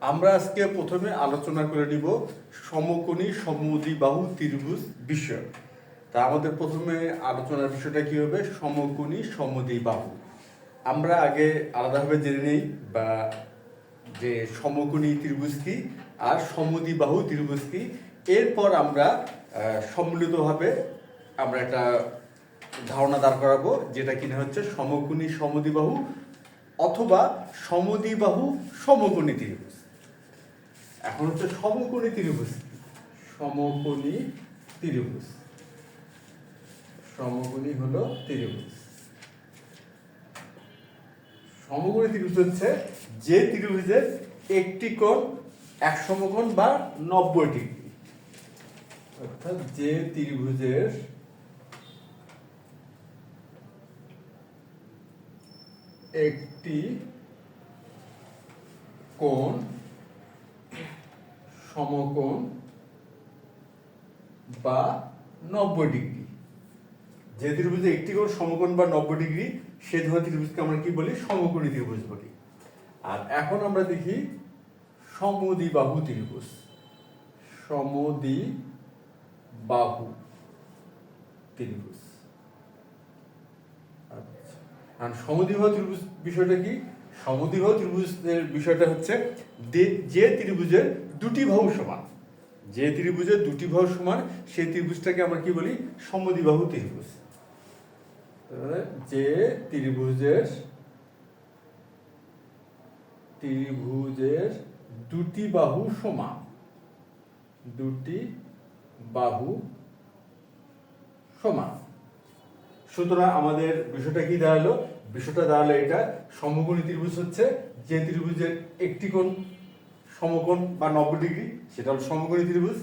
আমরা আজকে প্রথমে আলোচনা করে নিব সমকোণী সমদ্বিবাহু ত্রিভুজ বিষয়। তা আমাদের প্রথমে আলোচনার বিষয়টা কি হবে? সমকোণী সমদ্বিবাহু। আমরা আগে আলাদাভাবে জেনে নেই বা যে সমকোণী ত্রিভুজ কি আর সমদ্বিবাহু ত্রিভুজ কি। এরপর আমরা সম্মিলিতভাবে আমরা একটা ধারণা দাঁড় করাবো, যেটা কিনা হচ্ছে সমকোণী সমদ্বিবাহু অথবা সমদ্বিবাহু সমকোণী ত্রিভুজ। এখন হচ্ছে সমকোণী ত্রিভুজ। সমকোণী ত্রিভুজ, সমকোণী হলো ত্রিভুজ। সমকোণী ত্রিভুজ হচ্ছে যে ত্রিভুজের একটি কোণ এক সমকোণ বা 90 ডিগ্রি। অর্থাৎ যে ত্রিভুজের একটি কোণ সমকোণ বা 90 ডিগ্রি। যে ত্রিভুজে একটি কোণ সমকোণ বা 90 ডিগ্রি সে ধরনের ত্রিভুজকে আমরা কি বলি? সমকোণী ত্রিভুজ বলি। আর এখন আমরা দেখি সমদ্বিবাহু ত্রিভুজ। সমদ্বিবাহু ত্রিভুজ। আর সমদ্বিবাহু ত্রিভুজ বিষয়টা কি? সমদ্বিবাহু ত্রিভুজের বিষয়টা হচ্ছে যে ত্রিভুজের দুটি বাহু সমান। যে ত্রিভুজের দুটি বাহু সমান সেই ত্রিভুজটাকে আমরা কি বলি? সমদ্বিবাহু ত্রিভুজ। যে ত্রিভুজের দুটি বাহু সমান, দুটি বাহু সমান। সুতরাং আমাদের বিষয়টা কি দাঁড়ালো? বিষয়টা দাঁড়ালো এটা, সমকোণী ত্রিভুজ হচ্ছে যে ত্রিভুজের একটি কোণ সমকোণ বা 90 ডিগ্রি, সেটা হলো সমকোণী ত্রিভুজ।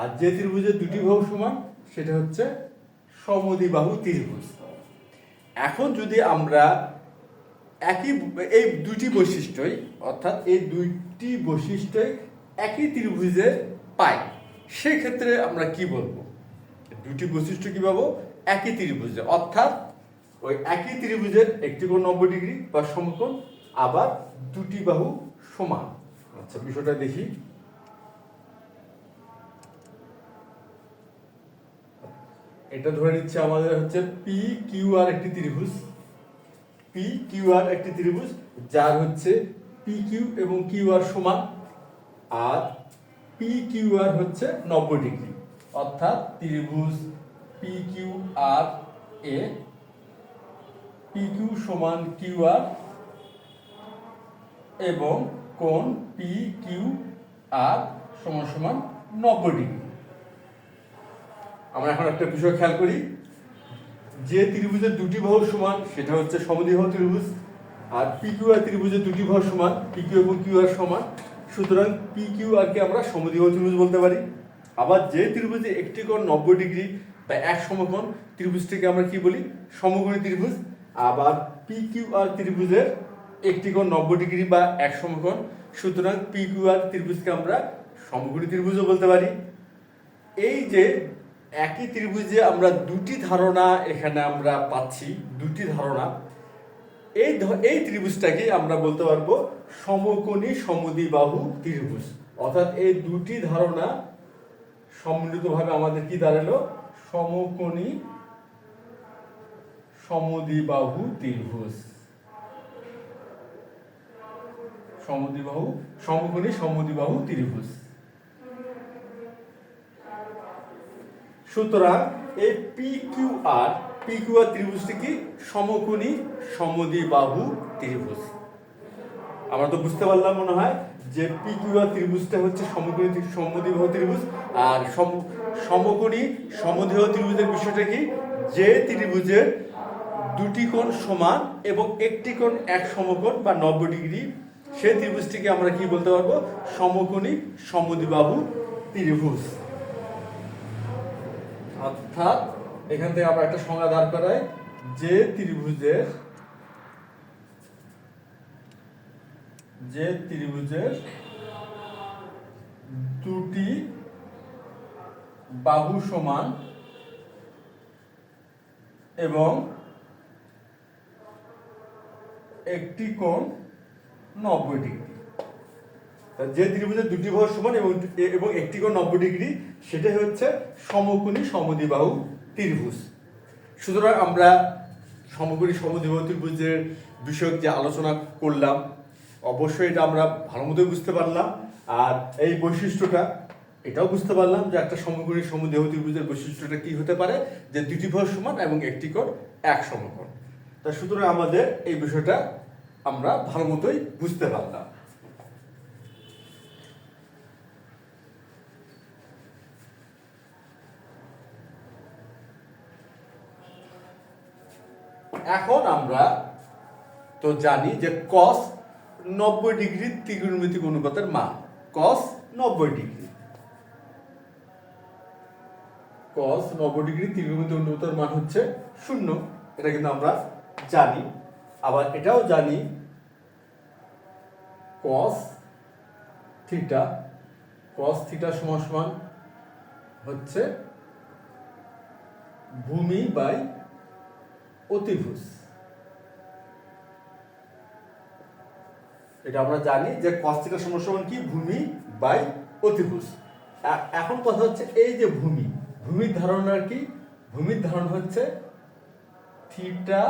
আর যে ত্রিভুজের দুটি বাহু সমান সেটা হচ্ছে সমদ্বিবাহু ত্রিভুজ। এখন যদি আমরা এই দুটি বৈশিষ্ট্যই, অর্থাৎ এই দুইটি বৈশিষ্ট্যই একই ত্রিভুজে পাই, সেক্ষেত্রে আমরা কি বলবো? দুটি বৈশিষ্ট্য কি পাবো? একই ত্রিভুজে, অর্থাৎ ওই একই ত্রিভুজের একটি কোণ 90 ডিগ্রি বা সমকোণ, আবার দুটি বাহু সমান। আচ্ছা, বিষয়টা দেখি। এটা ধরে নিচ্ছে আমাদের হচ্ছে পি কিউ আর একটি ত্রিভুজ। পি কিউ আর একটি ত্রিভুজ যার হচ্ছে পি কিউ এবং কিউ আর সমান, আর পি কিউ আর হচ্ছে 90 ডিগ্রি। অর্থাৎ ত্রিভুজ পি কিউ আর এ পি কিউ সমান কিউ আর এবং কোণ পি কিউ আর সমান সমান 90 ডিগ্রি। আমরা এখন একটা বিষয় খেয়াল করি, যে ত্রিভুজের দুটি বাহু সমান সেটা হচ্ছে সমদ্বিবাহু ত্রিভুজ, আর পি কিউ আর ত্রিভুজের দুটি বাহু সমান, পি কিউ এবং কিউ আর সমান। সুতরাং পি কিউ আর কে আমরা সমদ্বিবাহু ত্রিভুজ বলতে পারি। আবার যে ত্রিভুজে একটি কোণ 90 ডিগ্রি বা এক সমকোণ, ত্রিভুজটিকে আমরা কি বলি? সমকোণী ত্রিভুজ। আবার পি কিউ আর ত্রিভুজের একটি কোণ 90 ডিগ্রি বা এক সমকোণ, সুতরাং পি কিউ আর ত্রিভুজকে আমরা সমকোণী ত্রিভুজও বলতে পারি। এই যে একই ত্রিভুজে আমরা দুটি ধারণা এখানে আমরা পাচ্ছি, দুটি ধারণা, এই ত্রিভুজটাকে আমরা বলতে পারবো সমকোণী সমদ্বিবাহু ত্রিভুজ। অর্থাৎ এই দুটি ধারণা সম্মিলিতভাবে আমাদের কি দাঁড়ালো? সমকোণী সমদ্বিবাহু ত্রিভুজ। সমকোণী সমদ্বিবাহু ত্রিভুজ। সুতরাং এই পি কিউ আর ত্রিভুজটি কি? সমকোণী সমদ্বিবাহু ত্রিভুজ। আমরা তো বুঝতে পারলাম মনে হয় যে পি কিউ আর ত্রিভুজটা হচ্ছে সমকোণী সমদ্বিবাহু ত্রিভুজ। আর সমকোণী সমদ্বিবাহু ত্রিভুজের বিষয়টা কি? যে ত্রিভুজের দুটি কোণ সমান এবং একটি কোণ এক সমকোণ বা 90 ডিগ্রি, সেই ত্রিভুজটিকে আমরা কি বলতে পারবো? সমকোণী সমদ্বিবাহু ত্রিভুজ। অর্থাৎ এখান থেকে আমরা একটা সংজ্ঞা দাঁড় করাই, যে ত্রিভুজের দুটি বাহু সমান এবং একটি কোণ 90 ডিগ্রি, যে ত্রিভুজের দুটি বাহু সমান এবং এবং একটি কোণ 90 ডিগ্রি সেটাই হচ্ছে সমকোণী সমদ্বিবাহু ত্রিভুজ। সুতরাং আমরা সমকোণী সমদ্বিবাহু ত্রিভুজের বিষয়ক যে আলোচনা করলাম অবশ্যই এটা আমরা ভালো মতোই বুঝতে পারলাম। আর এই বৈশিষ্ট্যটা এটাও বুঝতে পারলাম যে একটা সমকোণী সমদ্বিবাহু ত্রিভুজের বৈশিষ্ট্যটা কি হতে পারে, যে দুটি বাহু সমান এবং একটি কোণ এক সমকোণ। তা সুতরাং আমাদের এই বিষয়টা আমরা ভালো মতোই বুঝতে পারলাম। এখন আমরা তো জানি যে cos 90 ডিগ্রি ত্রিকোণমিতিক অনুপাতের মান, cos 90 ডিগ্রি, cos 90 ডিগ্রি ত্রিকোণমিতিক অনুপাতের মান হচ্ছে 0। এটা কিন্তু আমরা জানি। আবার এটাও জানি cos থিটা সমান সমান হচ্ছে ভূমি বাই অতিভুজ। এটা আমরা জানি যে cos থিটা সমান সমান কি, ভূমি বাই অতিভুজ। এখন কথা হচ্ছে এই যে ভূমির ধারণা কি, ভূমির ধারণা হচ্ছে থিটা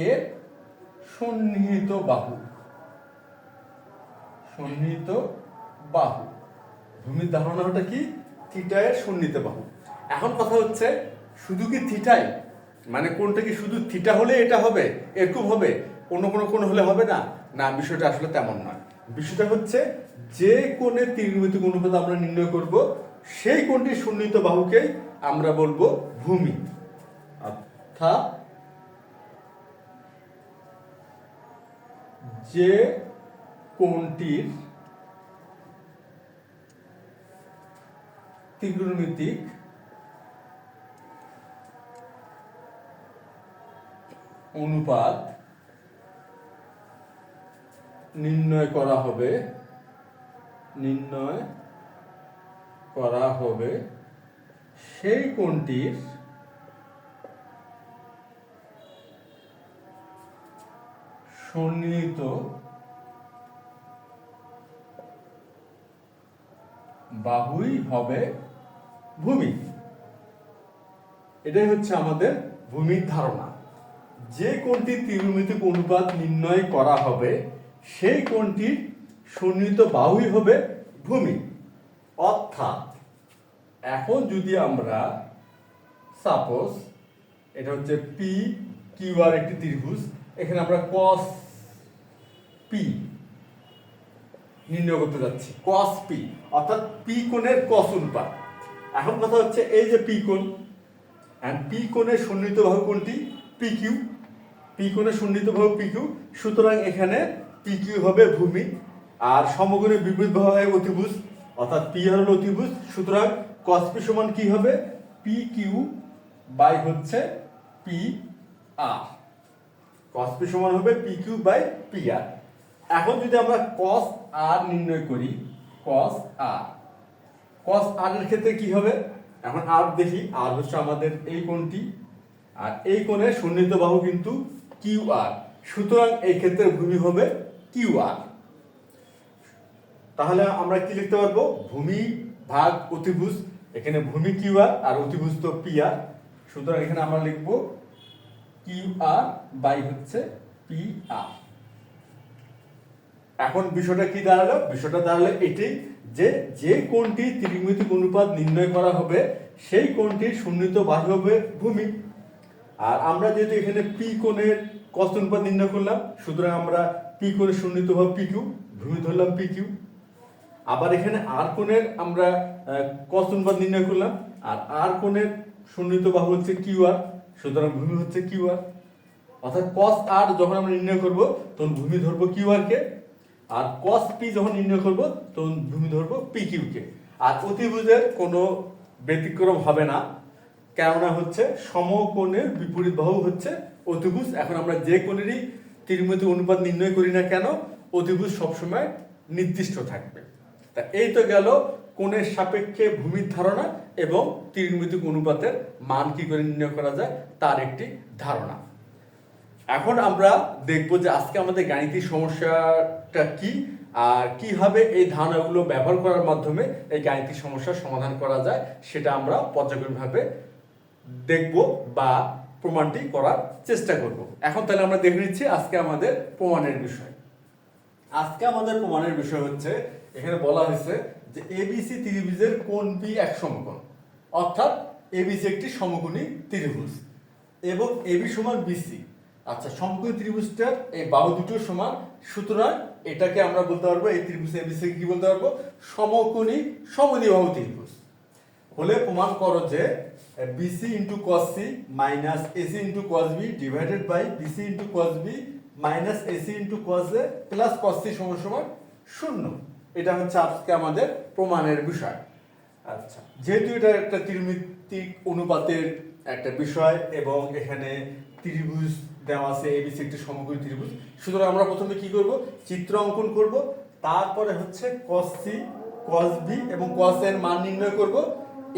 এর সন্নিহিত বাহু, ভূমির ধারণাটা কি, থিটা এর সন্নিহিত বাহু। এখন কথা হচ্ছে শুধু কি থিটাই, মানে কোনটা কি শুধু থিটা হলে এটা হবে, এরকম হবে, অন্য কোনো কোণ হলে হবে না? না, বিষয়টা আসলে তেমন নয়। বিষয়টা হচ্ছে যে কোণের ত্রিকোণমিতিক অনুপাত আমরা নির্ণয় করব সেই কোণটির সন্নিহিত বাহুকেই আমরা বলবো ভূমি। অর্থাৎ যে কোণটির ত্রিকোণমিতিক অনুপাত নির্ণয় করা হবে সেই কোণটির সন্নিহিত বাহুই হবে ভূমি। এটাই হচ্ছে আমাদের ভূমির ধারণা। যে কোণটির ত্রিকোণমিতিক অনুপাত নির্ণয় করা হবে সেই কোণটির সন্নিহিত বাহুই হবে ভূমি। অর্থাৎ এখন যদি আমরা সাপোজ এটা হচ্ছে পি কিউ আর একটি ত্রিভুজ, এখানে আমরা cos p নির্ণয় করতে যাচ্ছি, cos p অর্থাৎ পি কোণের cos অনুপাত। এখন কথা হচ্ছে এই যে পি কোণ, পি কোণের সন্নিহিত বাহু কোণটি PQ, পি কোণের সন্নিহিত বাহু PQ। সুতরাং এখানে PQ হবে ভূমি আর সমকোণের বিপরীত বাহু হয় অতিভুজ, অর্থাৎ পি হলো অতিভুজ। সুতরাং cos p সমান কি হবে, PQ বাই হচ্ছে PR, cos p সমান হবে PQ বাই PR। এখন যদি আমরা cos R নির্ণয় করি, cos R এর ক্ষেত্রে কি হবে, এখন R দেখি, R হচ্ছে আমাদের এই কোণটি আর এই কোণের সন্নিহিত বাহু কিন্তু QR। সুতরাং এই ক্ষেত্রে ভূমি হবে QR। তাহলে আমরা কি লিখতে পারবো, ভূমি ভাগ অতিভুজ, এখানে ভূমি QR আর অতিভুজ তো PR। সুতরাং এখানে আমরা লিখব QR বাই হচ্ছে PR। এখন বিষয়টা কি দাঁড়ালো, বিষয়টা দাঁড়ালো এটাই যে যে কোণটি ত্রিকোণমিতিক অনুপাত নির্ণয় করা হবে সেই কোণটির সন্নিহিত বাহু হবে ভূমি। আর আমরা যেহেতু এখানে পি কোণের cos অনুপাত নির্ণয় করলাম, সুতরাং আমরা পি কোণের সন্নিহিত বাহু PQ, ভূমি ধরলাম PQ। আবার এখানে আর কোণের আমরা cos অনুপাত নির্ণয় করলাম আর আর কোণের সন্নিহিত বাহু হচ্ছে QR, সুতরাং ভূমি হচ্ছে QR। অর্থাৎ cos R যখন আমরা নির্ণয় করব তখন ভূমি ধরবো QR কে, আর cos P যখন নির্ণয় করব তখন ভূমি ধরবো PQ কে। আর অতিভুজের কোনো ব্যতিক্রম হবে না, কেননা হচ্ছে সমকোণের বিপরীত বাহু হচ্ছে অতিভুজ। এখন আমরা যে কোণেরই ত্রিকোণমিতিক অনুপাত নির্ণয় করি না কেন, অতিভুজ সবসময় নির্দিষ্ট থাকবে। তা এই তো গেল কোণের সাপেক্ষে ভূমির ধারণা এবং ত্রিকোণমিতিক অনুপাতের মান কি করে নির্ণয় করা যায় তার একটি ধারণা। এখন আমরা দেখব যে আজকে আমাদের গাণিতিক সমস্যাটা কি আর কিভাবে এই ধারণাগুলো ব্যবহার করার মাধ্যমে এই গাণিতিক সমস্যার সমাধান করা যায় সেটা আমরা পর্যায়ক্রমিকভাবে দেখব বা প্রমাণটি করার চেষ্টা করব। এখন তাহলে আমরা দেখে নিচ্ছি আজকে আমাদের প্রমাণের বিষয়। আজকে আমাদের প্রমাণের বিষয় হচ্ছে, এখানে বলা হয়েছে যে এবিসি ত্রিভুজের কোণ বি এক সমকোণ, অর্থাৎ এবিসি একটি সমকোণী ত্রিভুজ এবং এবি সমান বিসি। আচ্ছা, সমকোণী ত্রিভুজটার এই বাহু দুটো সমান, সুতরাং এটাকে আমরা বলতে পারবো, এই ত্রিভুজ এবিসি কি বলতে পারবো, সমকোণী সমদ্বিবাহু ত্রিভুজ। হলে প্রমাণ করো যে BC into cos C minus AC into cos B divided by BC into cos B minus AC into cos A plus cos C সমান সমান 0। এটা হচ্ছে আজকে আমাদের প্রমাণের বিষয়। আচ্ছা, যেহেতু এটা একটা ত্রিমিতিক অনুপাতের একটা বিষয় এবং এখানে ত্রিভুজ দেওয়া আছে, এবিসি একটি সমকোণী ত্রিভুজ, সুতরাং আমরা প্রথমে কি করব, চিত্র অঙ্কন করব, তারপরে হচ্ছে cos c cos b এবং cos এর মান নির্ণয় করব।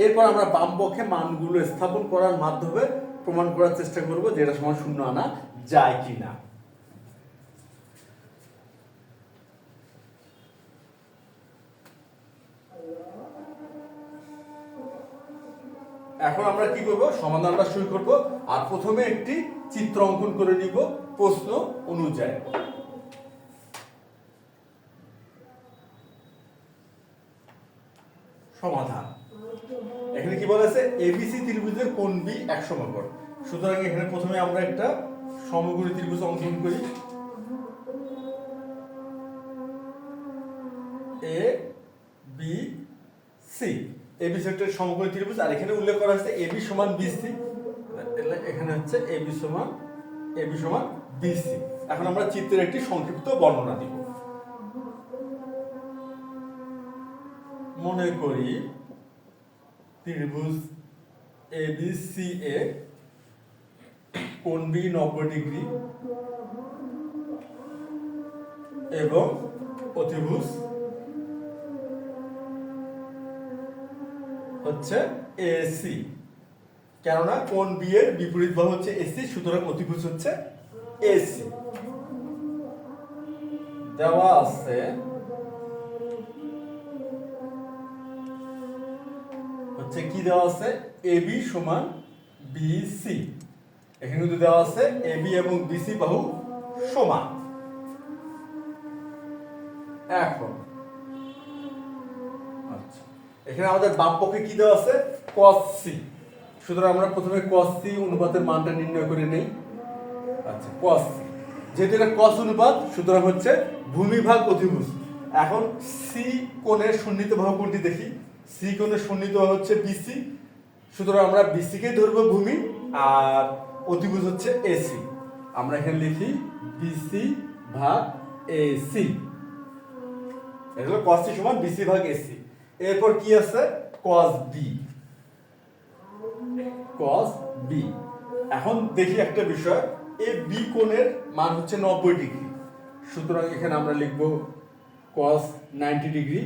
এরপর আমরা বাম পক্ষে মানগুলো স্থাপন করার মাধ্যমে প্রমাণ করার চেষ্টা করব যে এটা সমান 0 আনা যায় কিনা। এখন আমরা কি করব, সমাধানটা শুরু করব। আর প্রথমে একটি চিত্র অঙ্কন করে নিব প্রশ্ন অনুযায়ী। সমাধান, এখানে কি বলা আছে, এবিসি ত্রিভুজের কোণ বি এক সমকোণ। সুতরাং এখানে প্রথমে আমরা একটা সমকোণী ত্রিভুজ অঙ্কন করি, এ বি সি। এবিসি একটা সমকোণী ত্রিভুজ, আর এখানে উল্লেখ করা আছে এবি সমান বিসি। এখানে হচ্ছে এবি সমান বিসি। এখন আমরা চিত্রের একটি সংক্ষিপ্ত বর্ণনা দিব। মনে করি ত্রিভুজ এবিসি এ কোণ বি 90 ডিগ্রি এবং অতিভুজ হচ্ছে এসি। কেননা কোণ বি এর বিপরীত বাহু হচ্ছে এসি, সুতরাং অতিভুজ হচ্ছে এসি। দেওয়া আছে হচ্ছে কি দেওয়া আছে, এবি সমান বিসি। এখানে কিন্তু দেওয়া আছে এবি এবং বিসি বাহু সমান। এখন আচ্ছা, এখানে আমাদের বাম পক্ষে কি দেওয়া আছে, cos c। সুতরাং আমরা প্রথমে cos c অনুপাতের মানটা নির্ণয় করে নেই। আচ্ছা, cos c, যেহেতু এটা cos অনুপাত, সুতরাং হচ্ছে ভূমি ভাগ অতিভুজ। এখন সি কোণের সন্নিহিত বাহু কোনটি দেখি, সি কোণের সন্নিহিত বাহু হচ্ছে বিসি। সুতরাং আমরা বিসি কে ধরবো ভূমি, আর অতিভুজ হচ্ছে এসি। আমরা এখানে লিখি বিসি ভাগ এসি। এটা হলো cos c সমান বিসি ভাগ এসি। এরপর কি আছে, cos b। এখন দেখি একটা বিষয়, এই বি কোণের মান হচ্ছে 90 ডিগ্রি। সুতরাং এখানে আমরা লিখব cos 90 ডিগ্রি।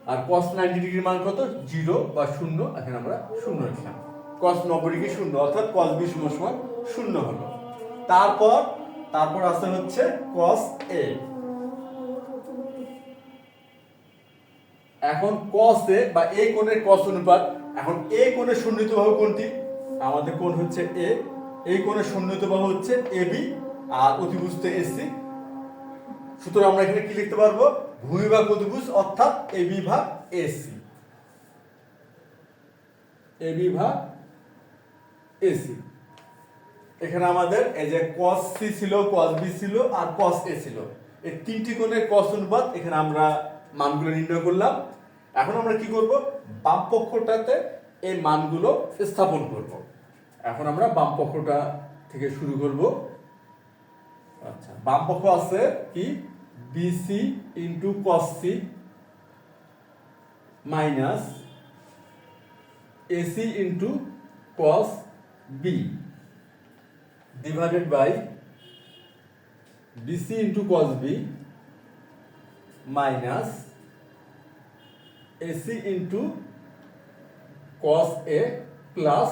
আর cos 90 ডিগ্রির মান কত, 0 বা 0। এখানে আমরা 0 লিখলাম। cos 90 ডিগ্রি 0, অর্থাৎ cos b সমান 0 হলো। তারপর আছে হচ্ছে cos a। এখন cos a বা এই কোণের cos অনুপাত। এখন এই কোণের সন্নিহিত বাহু কোনটি, আমাদের কোণ হচ্ছে এ, এই কোণের সন্নিহিত বাহু হচ্ছে এবি আর অতিভুজ তো এসি। সুতরাং আমরা এখানে কি লিখতে পারবো, ভূমি ভাগ অতিভুজ, অর্থাৎ এবি ভাগ এসি। এবি ভাগ এসি। এখানে আমাদের এই যে cos c ছিল, cos b ছিল আর cos a ছিল, এই তিনটি কোণের cos অনুপাত এখানে আমরা মানগুলো নির্ণয় করলাম। এখন আমরা কি করব, বাম পক্ষটাতে এই মানগুলো স্থাপন করব। এখন আমরা বাম পক্ষটা থেকে শুরু করব। আচ্ছা, বাম পক্ষ আছে কি, BC into cos c minus AC into cos b divided by BC into cos b minus AC into cos a plus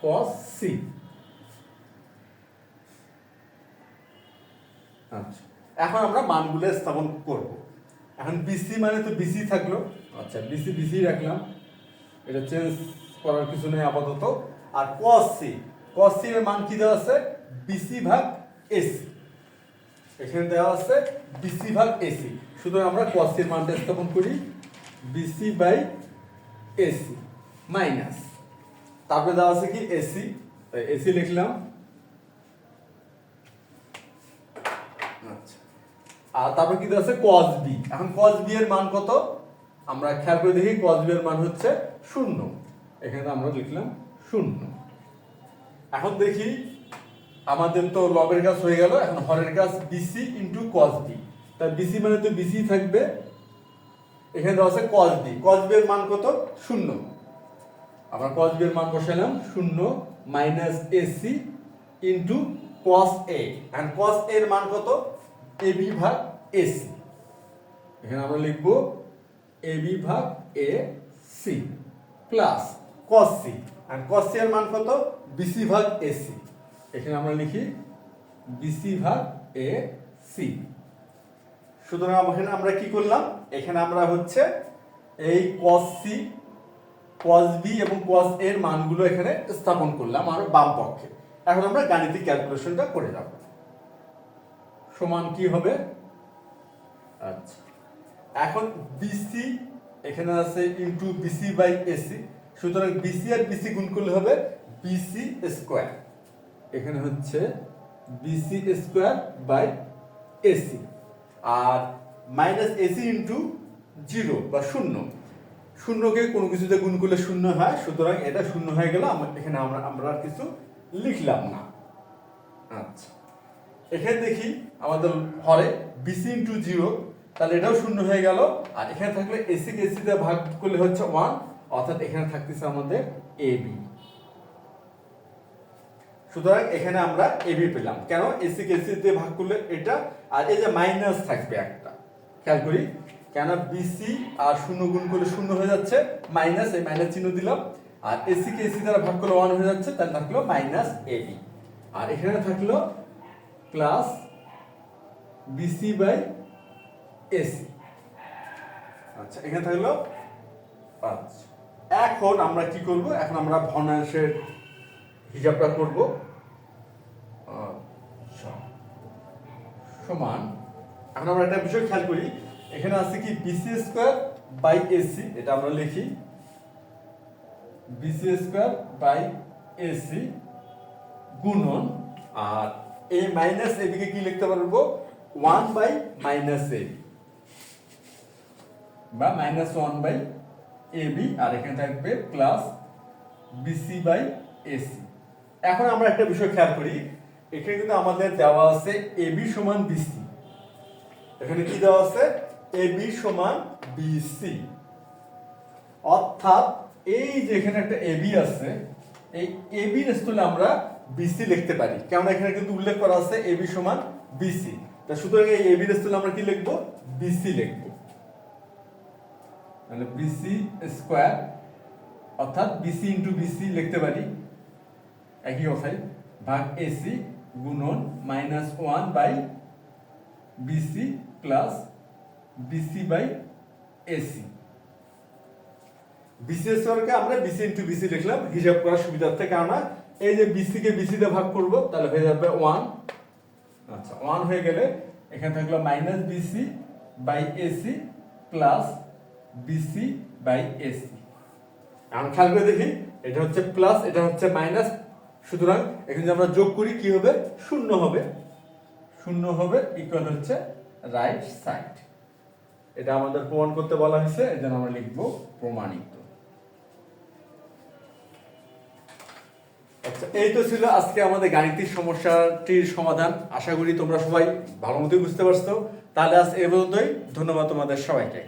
cos c। আচ্ছা, এখন আমরা মানগুলো স্থাপন করব। এখন বিসি মানে তো বিসি থাকলো, আচ্ছা বিসি বিসি রাখলাম, এটা চেঞ্জ করার কিছু নেই আপাতত। আর cos c এর মান কি দেওয়া আছে, বিসি ভাগ এসি, এখানে দেওয়া আছে বিসি ভাগ এসি। সুতরাং আমরা cos c এর মানটা স্থাপন করি, বিসি বাই এসি মাইনাস, তারপরে দেওয়া আছে কি এসি, এসি লিখলাম। আচ্ছা, আর তারপর কি দেওয়া আছে cos b। এখন cos b এর মান কত, আমরা খেয়াল করে দেখি cos b এর মান হচ্ছে 0, এখানে আমরা লিখলাম 0। এখন দেখি আমাদের তো লবের কাজ হয়ে গেল, এখন হরের কাজ বিসি ইন্টু cos b। তাই বিসি মানে তো বিসি থাকবে, এখানে দেওয়া আছে cos b, cos b এর মান কত 0, আমরা cos b এর মান বসালাম 0 minus AC into cos a, and cos a এর মান কত ab ভাগ এসি, এখানে আমরা লিখব ab ভাগ ac plus cos c, and cos c এর মান কত bc ভাগ ac, এখানে আমরা লিখি bc ভাগ ac। সুতরাং এখানে আমরা কি করলাম, এখানে আমরা হচ্ছে এই cos c cos b এবং cos a এর মানগুলো এখানে স্থাপন করলাম আর বাম পক্ষে। এখন আমরা গাণিতিক ক্যালকুলেশনটা করে যাব। সমান কি হবে, আচ্ছা এখন বিসি এখানে আছে ইনটু বিসি বাই এসি, সুতরাং বিসি আর বিসি গুণ করলে হবে বিসি স্কয়ার, এখানে হচ্ছে বিসি স্কয়ার বাই এসি, আর মাইনাস এসি ইনটু 0 বা 0, শূন্যকে কোনো কিছুতে গুণ করলে 0 হয়, সুতরাং এটা 0 হয়ে গেল, এখানে আমরা আর কিছু লিখলাম না। আচ্ছা, এখানে দেখি আমাদের হরে বিসি ইনটু 0, তাহলে এটাও 0 হয়ে গেল, আর এখানে থাকলে এসি কে এসি দিয়ে ভাগ করলে হচ্ছে 1, অর্থাৎ এখানে থাকতেছে আমাদের এবি। সুতরাং এখানে আমরা এবি পেলাম, কেন এসি কে এসি দিয়ে ভাগ করলে এটা, আর এই যে মাইনাস থাকবে একটা, খেয়াল করি কেন বিসি আর 0 গুণ করলে 0 হয়ে যাচ্ছে, মাইনাস, এই মাইনাস চিহ্ন দিলাম, আর এসি কে এসি দ্বারা ভাগ করলে 1 হয়ে যাচ্ছে, তাহলে থাকলো মাইনাস এবি, আর এখানে থাকলো প্লাস বিসি বাই এসি। আচ্ছা, এখানে থাকলো। আচ্ছা, এখন আমরা কি করব, এখন আমরা ভগ্নাংশের হিসাবটা করব। আচ্ছা, সমান, এখন আমরা একটা বিষয় খেয়াল করি, এখানে আছে কি বিসি স্কয়ার বাই এসি, এটা আমরা লিখি বিসি স্কয়ার বাই এসি গুণন, আর এই মাইনাস এবি কে কি লিখতে পারবো 1 বাই মাইনাস এবি বা মাইনাস 1 বাই এবি, আর এখানে থাকবে প্লাস বিসি বাই এসি। এখন আমরা একটা বিষয় খেয়াল করি, এখানে কিন্তু আমাদের দেওয়া আছে এবি সমান বিসি, এখানে কি দেওয়া আছে এবি সমান বিসি, অর্থাৎ এই যে এখানে একটা এবি আছে, এই এবি এর স্থলে আমরা বিসি লিখতে পারি, কারণ এখানে কিন্তু উল্লেখ করা আছে এবি সমান বিসি, তা সুতরাং এই এবি এর স্থলে আমরা কি লিখব বিসি লিখব, তাহলে বিসি স্কয়ার, অর্থাৎ বিসি ইনটু বিসি লিখতে পারি একই কথাই, ভাগ এসি গুণন minus 1 by BC plus BC by AC. BC স্কয়ারকে আমরা বিসি ইনটু বিসি লিখলাম হিসাব করার সুবিধার্থে, কারণ এই যে বিসি কে বিসি দিয়ে ভাগ করব, তাহলে হয়ে যাবে 1। আচ্ছা, 1 হয়ে গেলে এখানে থাকলো minus BC by AC plus BC by AC. এখন খেয়াল করে দেখি, এটা হচ্ছে প্লাস, এটা হচ্ছে মাইনাস, সুতরাং এখানে যদি আমরা যোগ করি কি হবে 0 হবে, 0 হবে ইকুয়াল হচ্ছে রাইট সাইড। এটা আমাদের প্রমাণ করতে বলা হয়েছে, এজন্য আমরা লিখব প্রমাণিত। আচ্ছা, এই তো ছিল আজকে আমাদের গাণিতিক সমস্যাটির সমাধান। আশা করি তোমরা সবাই ভালো মতোই বুঝতে পারছো। তাহলে আজ এই পর্যন্তই, ধন্যবাদ তোমাদের সবাইকে।